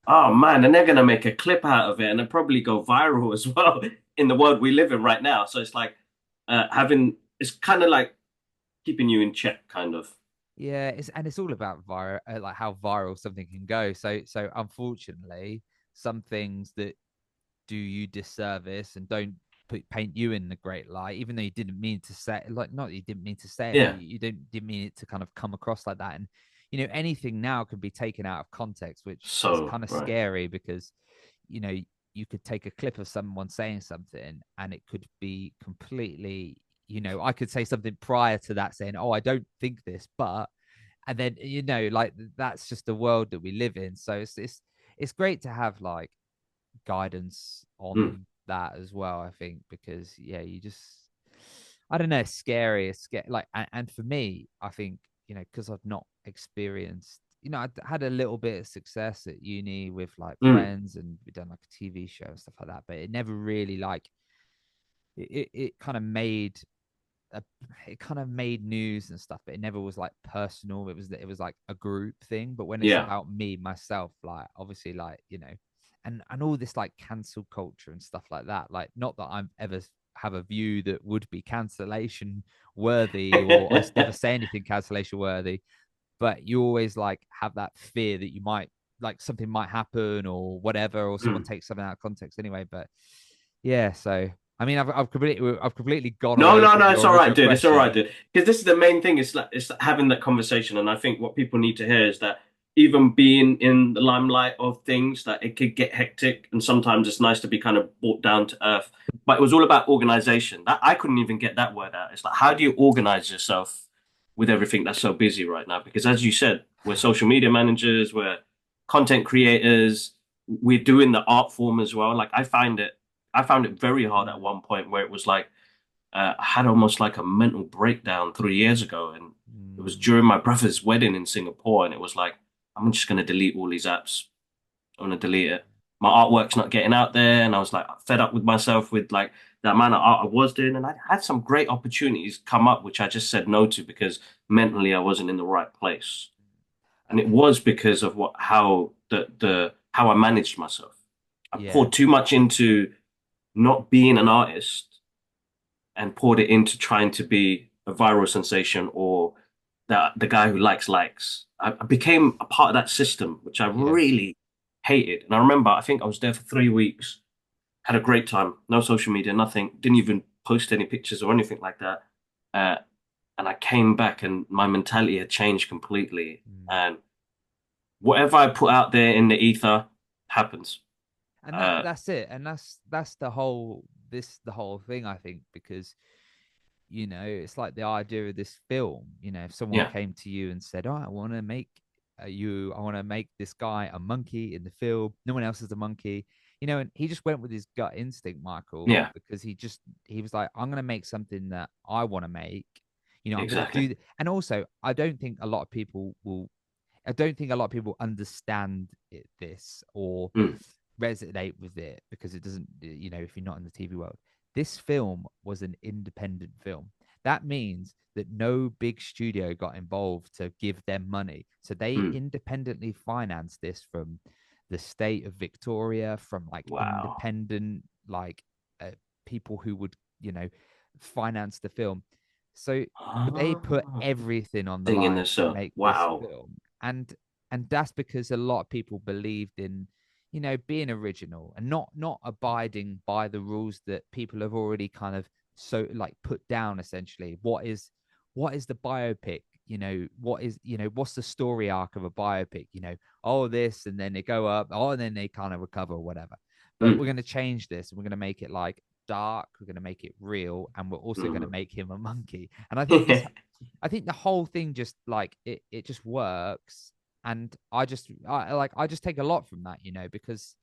Oh man, and they're gonna make a clip out of it and it probably go viral as well in the world we live in right now. So it's like it's kind of like keeping you in check, kind of. yeah, it's all about viral, like how viral something can go. So unfortunately, some things that do you disservice and don't paint you in the great light, even though you didn't mean to say it, like, not that you didn't mean to say it, but Yeah, you didn't mean it to kind of come across like that. And anything now can be taken out of context, which is so kind of right. scary, because you know you could take a clip of someone saying something and it could be completely, I could say something prior to that saying, oh, I don't think this, but, and then, like, that's just the world that we live in. So it's great to have like guidance Mm, on that as well, I think, because yeah, I don't know, it's scary. It's scary. Like, and for me, I think, because I've not experienced, I had a little bit of success at uni with like mm, friends, and we done like a TV show and stuff like that, but it never really like it kind of made a, it kind of made news and stuff, but it never was like personal. It was like a group thing. But when it's Yeah. about me myself, like obviously, like and all this like cancel culture and stuff like that. Like, not that I'm ever have a view that would be cancellation worthy, or I never say anything cancellation worthy, but you always like have that fear that you might like something might happen or whatever, or someone Mm. takes something out of context anyway. But yeah, so I mean, I've completely gone No, away no, from no, it's your all right, original dude. It's all right, question. dude. Because this is the main thing. It's like having that conversation, and I think what people need to hear is that even being in the limelight of things, that it could get hectic, and sometimes it's nice to be kind of brought down to earth. But it was all about organization. That I couldn't even get that word out. It's like, how do you organize yourself with everything that's so busy right now? Because as you said, we're social media managers, we're content creators, we're doing the art form as well. Like I found it very hard at Mm, one point where it was like I had almost like a mental breakdown 3 years ago, and it was mm, during my brother's wedding in Singapore, and it was like I'm just gonna delete all these apps. I'm gonna delete it. My artwork's not getting out there, and I was like fed up with myself with like the amount of art I was doing, and I had some great opportunities come up, which I just said no to because mentally I wasn't in the right place, uh, and it was because of what how the how I managed myself. I yeah, poured too much into not being an artist and poured it into trying to be a viral sensation or the guy who likes. I became a part of that system, which I yeah, really hated. And I remember, I think I was there for 3 weeks, had a great time, no social media, nothing, didn't even post any pictures or anything like that. Uh, and I came back and my mentality had changed completely. mm. And whatever I put out there in the ether happens. And Uh, that's it, and that's the whole thing, I think, because it's like the idea of this film. If someone yeah, came to you and said, "Oh, I want to make this guy a monkey in the film. No one else is a monkey." And he just went with his gut instinct, Michael, yeah, because he was like, "I'm going to make something that I want to make. I'm going to exactly. do." And also, I don't think a lot of people understand this or Mm, resonate with it because it doesn't, if you're not in the TV world. This film was an independent film. That means that no big studio got involved to give them money. So they mm. independently financed this from the state of Victoria, from like Wow. independent, like people who would, finance the film. So they put Ah, everything on the thing in line this. to make this Wow. film. And that's because a lot of people believed in being original and not abiding by the rules that people have already kind of so like put down. Essentially, what is the biopic? What's the story arc of a biopic? Oh, this, and then they go up, oh, and then they kind of recover or whatever. But we're Mm, going to change this, and we're going to make it like dark, we're going to make it real, and we're also going to mm. make him a monkey. And I think the whole thing just like it just works. And I just take a lot from that, because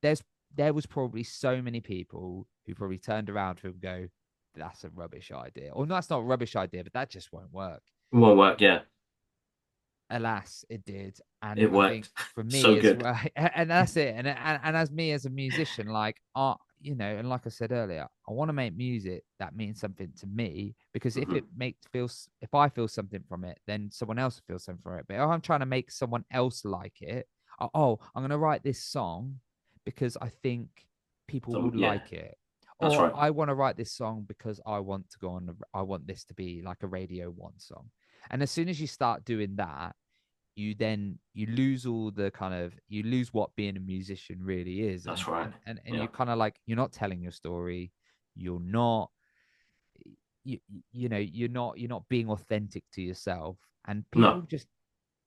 there's there was probably so many people who probably turned around to him and go, "That's a rubbish idea," or no, that's not a rubbish idea, but that just won't work. It won't work. Yeah, Alas, it did. And it I think worked. for me So as good. well, and that's it. And as me as a musician, like and like I said earlier, I want to make music that means something to me, because Hmm. if I feel something from it, then someone else will feel something from it. But if I'm trying to make someone else like it, I'm gonna write this song because I think people So will yeah, like it. that's Or right. I want to write this song because I want this to be like a Radio 1 song. And as soon as you start doing that, you lose all the kind of you lose what being a musician really is. That's and right. and and Yeah. you're kind of like, you're not telling your story. You're not you you're not being authentic to yourself. And people No, just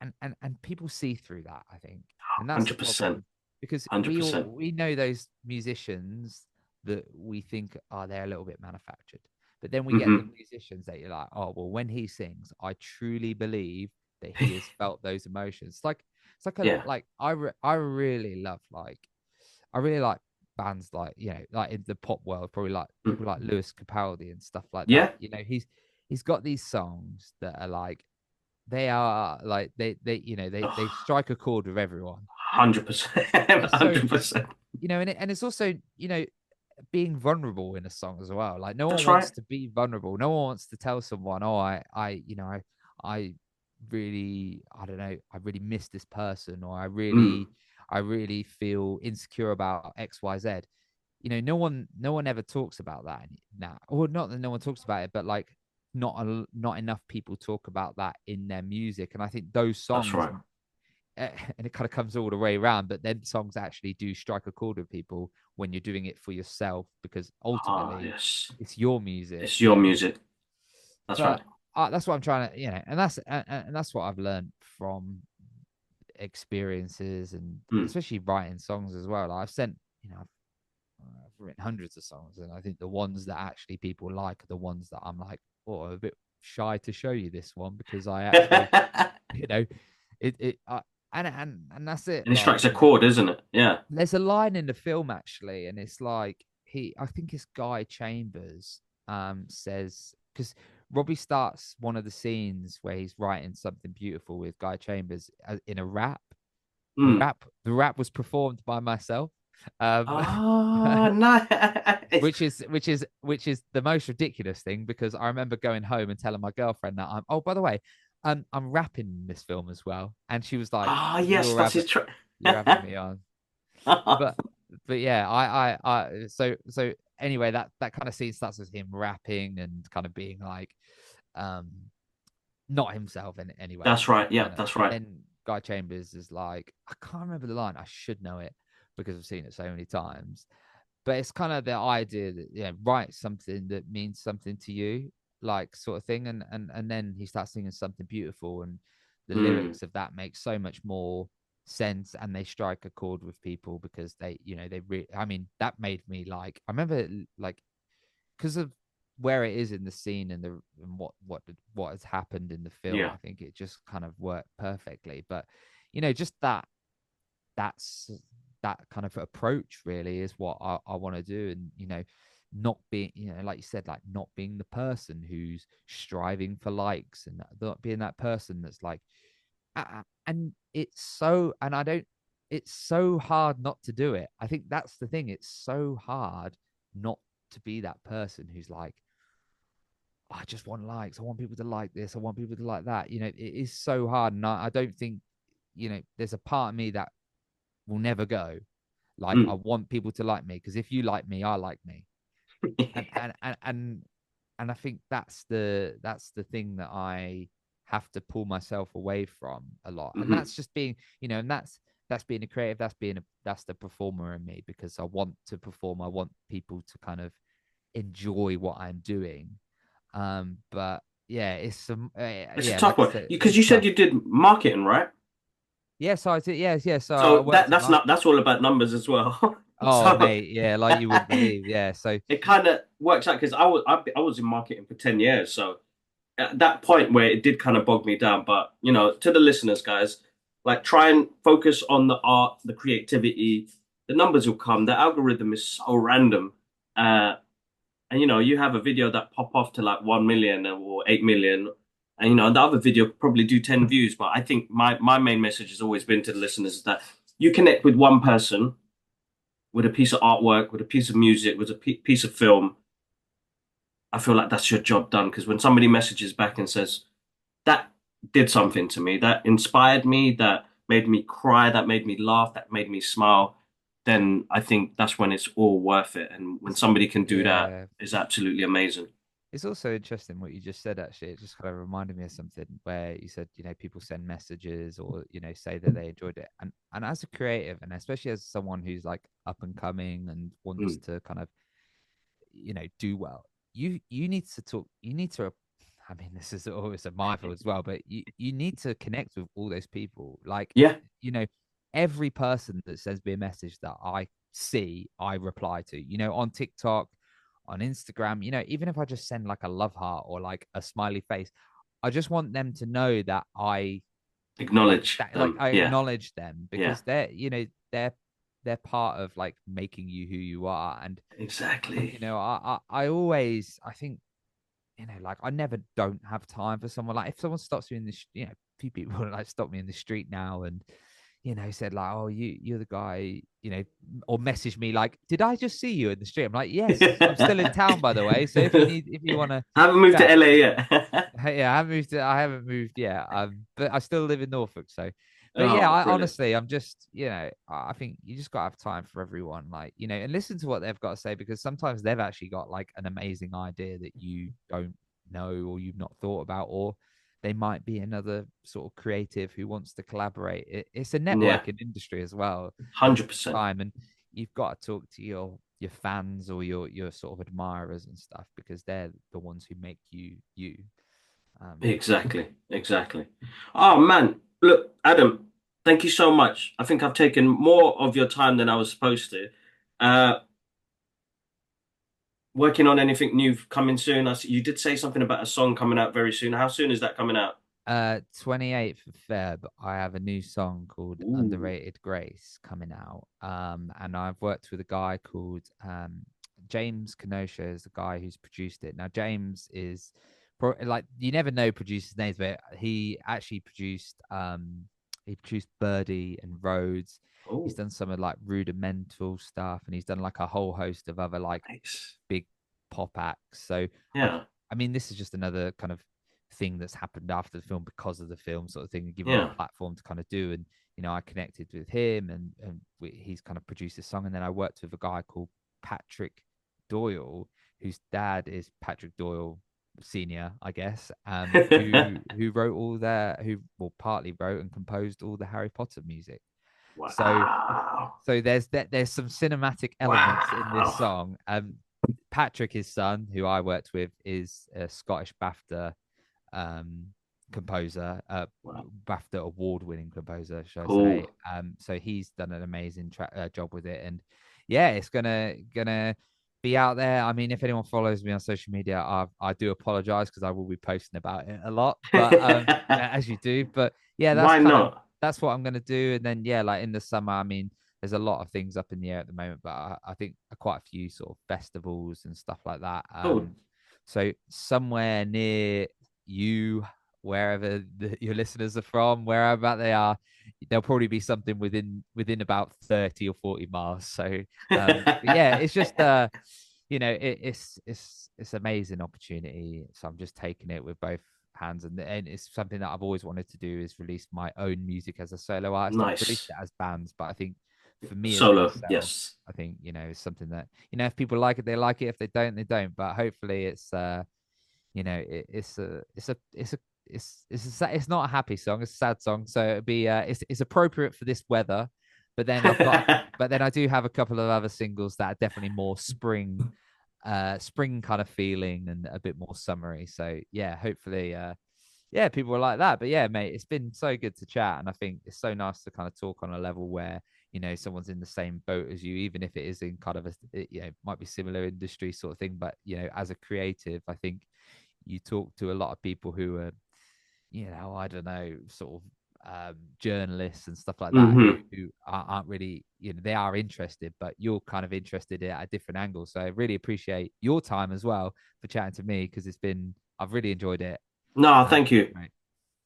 and people see through that, I think. And that's the 100%. problem, because we 100%. we know those musicians that we think, are they're a little bit manufactured. But then we get the Hmm. musicians that you're like, oh well, when he sings, I truly believe that he has felt those emotions. It's like a Yeah. like I really love, like, I really like bands like, like in the pop world, probably like Mm. people like Lewis Capaldi and stuff like that. Yeah. He's got these songs that are like, they are like they Oh, strike a chord with everyone. 100%. They're so just 100%. and it's also, being vulnerable in a song as well. Like no one That's wants right. to be vulnerable. No one wants to tell someone, oh, I really, I don't know, I really miss this person, or Mm, I really feel insecure about X, Y, Z. No one ever talks about that now. Or not that no one talks about it, but like not enough people talk about that in their music. And I think those that's songs, right. and it kind of comes all the way around, but then songs actually do strike a chord with people when you're doing it for yourself, because Ah, ultimately yes. it's your music, It's your music. That's right. but that's what I'm trying to, and that's what I've learned from experiences, and Mm. especially writing songs as well. Like I've sent, I've written hundreds of songs, and I think the ones that actually people like are the ones that I'm like, oh, I'm a bit shy to show you this one, because I actually, And you know, it, and that's it. it Like, strikes a chord, isn't it? Yeah. there's a line in the film actually, and it's like I think it's Guy Chambers, says, because Robbie starts one of the scenes where he's writing something beautiful with Guy Chambers in a rap. Mm. The rap was performed by myself. Um, Ah, nice. which is the most ridiculous thing, because I remember going home and telling my girlfriend that oh, by the way, I'm rapping in this film as well, and she was like, Ah, yes, that's his trick. you're having me on. But yeah, so anyway, that kind of scene starts with him rapping and kind of being like, um not himself in any way. That's right. Yeah, And that's right. then Guy Chambers is like, I can't remember the line. I should know it because I've seen it so many times. But it's kind of the idea that, yeah, write something that means something to you, like sort of thing. And then he starts singing something beautiful, and the Mm. lyrics of that make so much more sense, and they strike a chord with people, because I mean, that made me like, I remember like, because of where it is in the scene, and what has happened in the film, Yeah. I think it just kind of worked perfectly. But just that's that kind of approach really is what I want to do. And not being, like you said, like not being the person who's striving for likes, and not being that person that's like, and it's so, and I don't, it's so hard not to do it. I think that's the thing, it's so hard not to be that person who's like, I just want likes, I want people to like this, I want people to like that. It is so hard, and I don't think, there's a part of me that will never go. Like, I Mm. want people to like me, because if you like me, I like me. And I think that's the thing that I have to pull myself away from a lot. And Hmm. that's just being, and that's being a creative, that's the performer in me, because I want to perform. I want people to kind of enjoy what I'm doing. But yeah, it's some It's a yeah, tough like I one said, because it's you said tough. you did marketing, right? Yeah, so I did, yeah, so I So worked in that's not marketing. that's all about numbers as well. Oh, So mate, yeah, like you wouldn't believe. Yeah, so it kind of works out because I was in marketing for 10 years. So at that point where it did kind of bog me down, but to the listeners, guys, like try and focus on the art, the creativity, the numbers will come. The algorithm is so random. And you have a video that pop off to like 1 million or 8 million, and the other video could probably do 10 views. But I think my main message has always been to the listeners is that you connect with one person with a piece of artwork, with a piece of music, with a piece of film. I feel like that's your job done, because when somebody messages back and says that did something to me, that inspired me, that made me cry, that made me laugh, that made me smile, then I think that's when it's all worth it. And when it's somebody can do that, yeah, is absolutely amazing. it's also interesting what you just said. Actually, it just kind of reminded me of something where you said, people send messages, or say that they enjoyed it, and as a creative, and especially as someone who's like up and coming and wants Mm. to kind of do well, you need to talk, you need to, I mean, this is always a mindful as well, but you need to connect with all those people. Like, Yeah, you know every person that sends me a message that I see, I reply to, on TikTok, on Instagram, even if I just send like a love heart or like a smiley face, I just want them to know that I like acknowledge that, like them. I Yeah, acknowledge them, yeah, because they're part of like making you who you are. And exactly. I always, I think, like I never don't have time for someone. Like if someone stops me in the, a few people like stop me in the street now, and said like, "Oh, you're the guy," or messaged me like, "Did I just see you in the street?" I'm like, "Yes, I'm still in town, by the way. So if you want to I haven't moved to chat." LA yet. Yeah, I haven't moved yet. But I still live in Norfolk. So, but yeah, Oh, I brilliant. honestly, I'm just, I think you just gotta have time for everyone, like, and listen to what they've got to say, because sometimes they've actually got like an amazing idea that you don't know or you've not thought about, or they might be another sort of creative who wants to collaborate. It's a Yeah, networking industry as well at the same 100%. time, and you've got to talk to your fans or your sort of admirers and stuff, because they're the ones who make you you. Yeah. Exactly, exactly. Oh man, look, Adam, thank you so much. I think I've taken more of your time than I was supposed to. Uh, Working on anything new coming soon? You did say something about a song coming out very soon. How soon is that coming out? 28th of Feb, I have a new song called Ooh, Underrated Grace coming out. And I've worked with a guy called James Kenosha is the guy who's produced it. Now, James is like, you never know producers' names, but he produced Birdie and Rhodes. He's oh, done some of like Rudimental stuff, and he's done like a whole host of other like nice. big pop acts. So I Yeah, I mean, this is just another kind of thing that's happened after the film because of the film, sort of thing, and given me a yeah. platform to kind of do. And I connected with him, and he's kind of produced this song. And then I worked with a guy called Patrick Doyle, whose dad is Patrick Doyle Senior, I guess, who wrote all their who well partly wrote and composed all the Harry Potter music. So Wow. there's some cinematic elements in this Wow. song. Patrick, his son, who I worked with, is a Scottish BAFTA um, composer, Wow. BAFTA award-winning composer, should I say? Cool. So he's done an amazing job with it, and yeah, it's gonna be out there. I mean, if anyone follows me on social media, I do apologize because I will be posting about it a lot, but as you do. But yeah, Why not? that's what I'm gonna do, and then yeah, like in the summer, I mean. There's a lot of things up in the air at the moment, but I think quite a few sort of festivals and stuff like that. Cool. So somewhere near you, wherever your listeners are from, wherever they are, there'll probably be something within about 30 or 40 miles. So but yeah, it's just it's amazing opportunity. So I'm just taking it with both hands, and it's something that I've always wanted to do, is release my own music as a solo artist. I've released Nice. it as bands, but I think for me as Solo. myself, Yes. I think it's something that if people like it, they like it. If they don't, they don't. But hopefully, it's not a happy song. It's a sad song. So it'd be it's appropriate for this weather. But then I do have a couple of other singles that are definitely more spring kind of feeling and a bit more summery. So yeah, hopefully yeah, people are like that. But yeah, mate, it's been so good to chat, and I think it's so nice to kind of talk on a level where someone's in the same boat as you, even if it is in kind of might be similar industry sort of thing. But as a creative, I think you talk to a lot of people who are, I don't know, sort of journalists and stuff like that, who Hmm. aren't really, they are interested, but you're kind of interested at a different angle. So I really appreciate your time as well for chatting to me, because I've really enjoyed it. No, thank you. Right.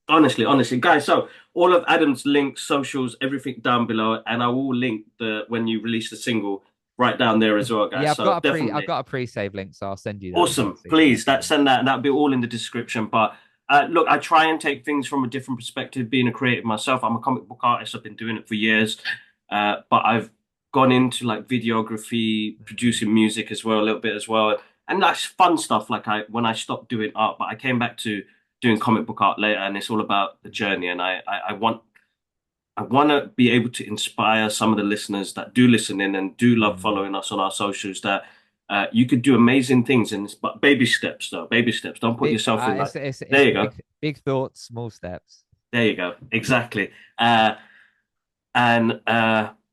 Honestly, honestly, guys. So all of Adam's links, socials, everything down below, and I will link the when you release the single right down there as well, Yeah, guys. So I've definitely got a pre-save link, so I'll send you that as well, awesome. so you can Please, listen that in. send that, and that'll be all in the description. But look, I try and take things from a different perspective. Being a creative myself, I'm a comic book artist. I've been doing it for years, but I've gone into like videography, producing music as well, a little bit as well, and that's fun stuff. Like when I stopped doing art, but I came back to doing comic book art later, and it's all about the journey. And I want to be able to inspire some of the listeners that do listen in and do love Mm. following us on our socials that you could do amazing things in this, but baby steps though, baby steps. Don't put Big, yourself in like, it's there you go. big thoughts, small steps. There you go. Exactly. Uh, and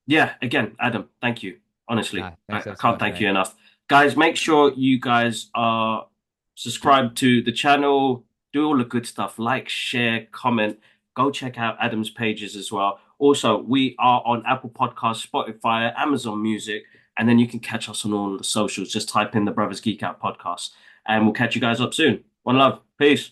yeah, again, Adam, thank you. Honestly, Nah, I, thanks I ever so can't much, thank mate. you enough. Guys, make sure you guys are subscribed to the channel, do all the good stuff, like, share, comment. Go check out Adam's pages as well. Also, we are on Apple Podcasts, Spotify, Amazon Music, and then you can catch us on all the socials. Just type in the Brothers Geek Out podcast, and we'll catch you guys up soon. One love. Peace.